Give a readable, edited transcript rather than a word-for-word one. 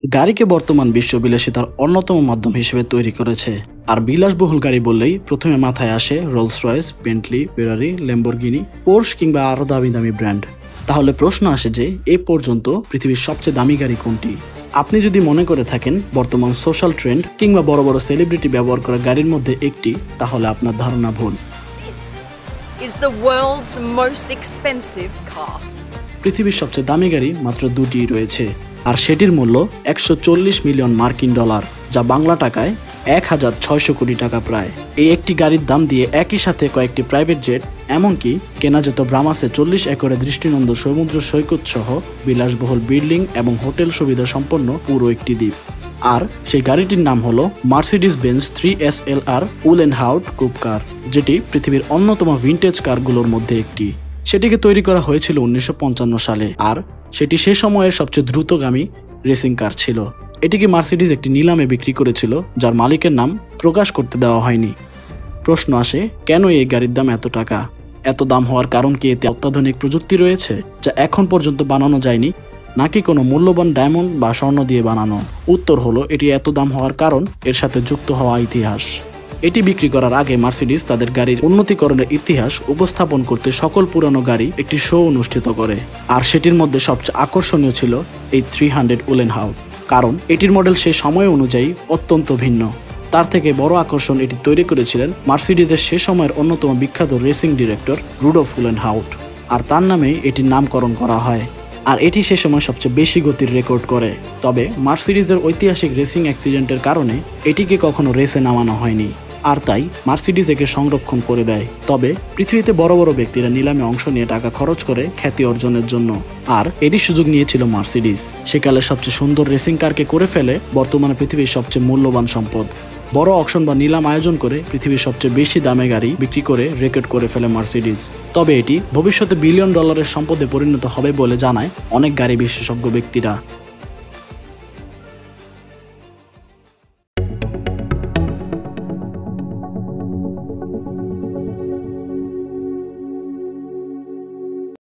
গাড়িকে বর্তমান বিশ্ব বিলাসিতার অন্যতম মাধ্যম হিসেবে তৈরি করেছে। আর বিলাসবহুল গাড়ি বললেই প্রথমে মাথায় আসে রোলস রয়েস, বেন্টলি, ফেরারি, ল্যাম্বরগিনি, পোর্শ কিংবা আরো দামি দামি ব্র্যান্ড। তাহলে প্রশ্ন আসে যে এ পর্যন্ত পৃথিবীর সবচেয়ে দামি গাড়ি কোনটি? আপনি যদি মনে করে থাকেন বর্তমান সোশ্যাল ট্রেন্ড কিংবা বড় বড় সেলিব্রিটি ব্যবহার করা গাড়ির মধ্যে একটি, তাহলে আপনার ধারণা ভুল। Is the world's most expensive car. পৃথিবীর সবচেয়ে দামি গাড়ি মাত্র দুটি রয়েছে, আর সেটির মূল্য 140 মিলিয়ন মার্কিন ডলার, যা বাংলা টাকায় 1600 কোটি টাকা প্রায়। এই একটি গাড়ির দাম দিয়ে একই সাথে কয়েকটি প্রাইভেট জেট, এমনকি কেনা যেত ব্রামাসে 40 একরে দৃষ্টিনন্দন সমুদ্র সৈকত সহ বিলাসবহুল বিল্ডিং এবং হোটেল সুবিধা সম্পন্ন পুরো একটি দ্বীপ। আর সেই গাড়িটির নাম হলো মার্সিডিজ বেঞ্জ 3 SLR উলেনহাউট কুপ কার, যেটি পৃথিবীর অন্যতম ভিন্টেজ কারগুলোর মধ্যে একটি। সেটিকে তৈরি করা হয়েছিল 1955 সালে, আর সেটি সে সময়ের সবচেয়ে দ্রুতগামী রেসিং কার ছিল। এটিকে মার্সিডিজ একটি নিলামে বিক্রি করেছিল, যার মালিকের নাম প্রকাশ করতে দেওয়া হয়নি। প্রশ্ন আসে, কেন এই গাড়ির দাম এত টাকা? এত দাম হওয়ার কারণ কি এতে অত্যাধুনিক প্রযুক্তি রয়েছে যা এখন পর্যন্ত বানানো যায়নি, নাকি কোনো মূল্যবান ডায়মন্ড বা স্বর্ণ দিয়ে বানানো? উত্তর হলো, এটি এত দাম হওয়ার কারণ এর সাথে যুক্ত হওয়া ইতিহাস। এটি বিক্রি করার আগে মার্সিডিজ তাদের গাড়ির উন্নতিকরণের ইতিহাস উপস্থাপন করতে সকল পুরানো গাড়ি একটি শো অনুষ্ঠিত করে, আর সেটির মধ্যে সবচেয়ে আকর্ষণীয় ছিল এই 300 উলেনহাউট, কারণ এটির মডেল সেই সময় অনুযায়ী অত্যন্ত ভিন্ন। তার থেকে বড় আকর্ষণ, এটি তৈরি করেছিলেন মার্সিডিজের সে সময়ের অন্যতম বিখ্যাত রেসিং ডিরেক্টর রুডolf উলেনহাউট, আর তার নামে এটির নামকরণ করা হয়। আর এটি সে সময় সবচেয়ে বেশি গতির রেকর্ড করে। তবে মার্সিডিজের ঐতিহাসিক রেসিং অ্যাক্সিডেন্টের কারণে এটিকে কখনো রেসে নামানো হয়নি, আর তাই মার্সিডিজ একে সংরক্ষণ করে দেয়। তবে পৃথিবীতে বড় বড় ব্যক্তিরা নিলামে অংশ নিয়ে টাকা খরচ করে খ্যাতি অর্জনের জন্য, আর এরই সুযোগ নিয়েছিল মার্সিডিজ। সেকালের সবচেয়ে সুন্দর রেসিং কারকে করে ফেলে বর্তমানে পৃথিবীর সবচেয়ে মূল্যবান সম্পদ। বড় অকশন বা নিলাম আয়োজন করে পৃথিবীর সবচেয়ে বেশি দামে গাড়ি বিক্রি করে রেকর্ড করে ফেলে মার্সিডিজ। তবে এটি ভবিষ্যতে $1 বিলিয়ন সম্পদে পরিণত হবে বলে জানায় অনেক গাড়ি বিশেষজ্ঞ ব্যক্তিরা।